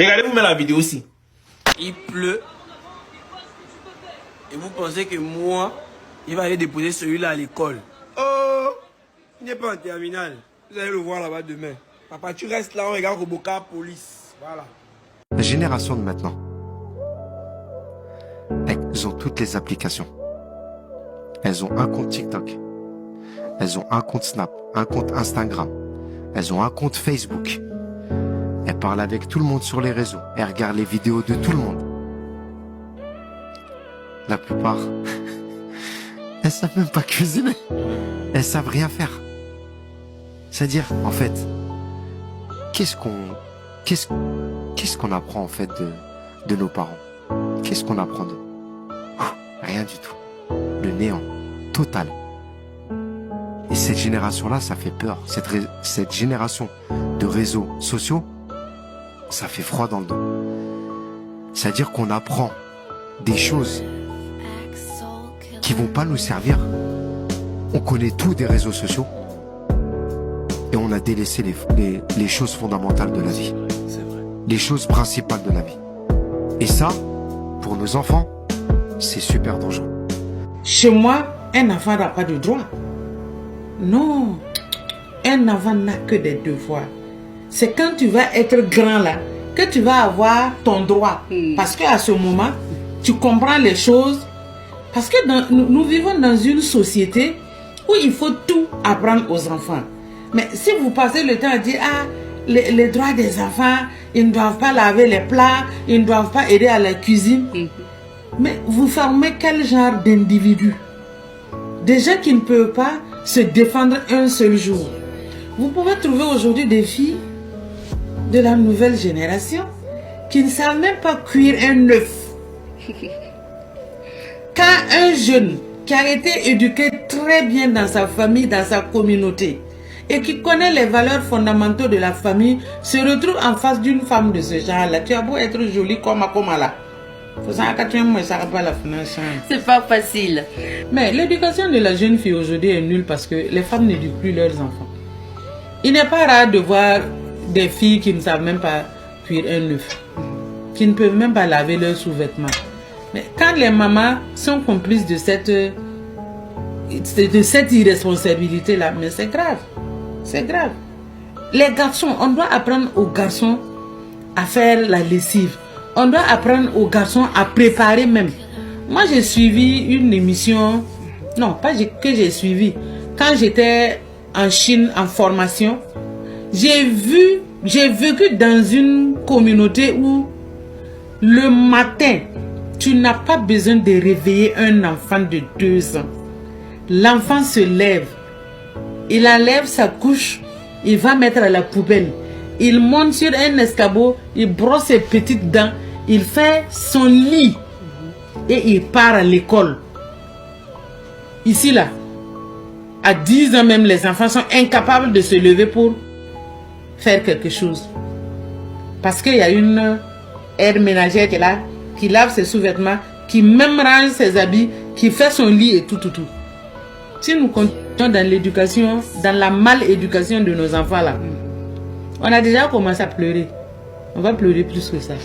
Regardez-vous même la vidéo aussi. Il pleut. Et vous pensez que moi, il va aller déposer celui-là à l'école. Oh, il n'est pas en terminale. Vous allez le voir là-bas demain. Papa, tu restes là, on regarde Robocar Police. Voilà. La génération de maintenant, elles ont toutes les applications. Elles ont un compte TikTok. Elles ont un compte Snap, un compte Instagram. Elles ont un compte Facebook. Elles parlent avec tout le monde sur les réseaux. Elles regardent les vidéos de tout le monde. La plupart, elles savent même pas cuisiner. Elles savent rien faire. C'est-à-dire, en fait, qu'est-ce qu'on apprend en fait de nos parents? Qu'est-ce qu'on apprend d'eux? Rien du tout. Le néant total. Et cette génération-là, ça fait peur. Cette génération de réseaux sociaux, ça fait froid dans le dos. C'est-à-dire qu'on apprend des choses qui vont pas nous servir. On connaît tout des réseaux sociaux et on a délaissé les choses fondamentales de la vie. Les choses principales de la vie. Et ça, pour nos enfants, c'est super dangereux. Chez moi, un enfant n'a pas de droit. Non, un enfant n'a que des devoirs. C'est quand tu vas être grand là que tu vas avoir ton droit. Parce qu'à ce moment, tu comprends les choses. Parce que nous vivons dans une société où il faut tout apprendre aux enfants. Mais si vous passez le temps à dire, ah, les droits des enfants, ils ne doivent pas laver les plats, ils ne doivent pas aider à la cuisine. Mais vous formez quel genre d'individus? Des gens qui ne peuvent pas se défendre un seul jour. Vous pouvez trouver aujourd'hui des filles de la nouvelle génération qui ne savent même pas cuire un œuf. Quand un jeune qui a été éduqué très bien dans sa famille, dans sa communauté, et qui connaît les valeurs fondamentales de la famille, se retrouve en face d'une femme de ce genre-là, tu as beau être jolie comme là. C'est pas facile. Mais l'éducation de la jeune fille aujourd'hui est nulle parce que les femmes n'éduquent plus leurs enfants. Il n'est pas rare de voir des filles qui ne savent même pas cuire un œuf, qui ne peuvent même pas laver leurs sous-vêtements. Mais quand les mamans sont complices de cette irresponsabilité-là, mais c'est grave. C'est grave. Les garçons, on doit apprendre aux garçons à faire la lessive. On doit apprendre aux garçons à préparer même. Moi, j'ai suivi une émission, non, pas que j'ai suivi. Quand j'étais en Chine en formation, j'ai vécu dans une communauté où le matin, tu n'as pas besoin de réveiller un enfant de 2 ans. L'enfant se lève, il enlève sa couche, il va mettre à la poubelle. Il monte sur un escabeau, il brosse ses petites dents, il fait son lit et il part à l'école. Ici là, à 10 ans même, les enfants sont incapables de se lever pour faire quelque chose. Parce qu'il y a une aide ménagère qui est là, qui lave ses sous-vêtements, qui même range ses habits, qui fait son lit et tout. Si nous comptons dans l'éducation, dans la mal-éducation de nos enfants là, on a déjà commencé à pleurer. On va pleurer plus que ça.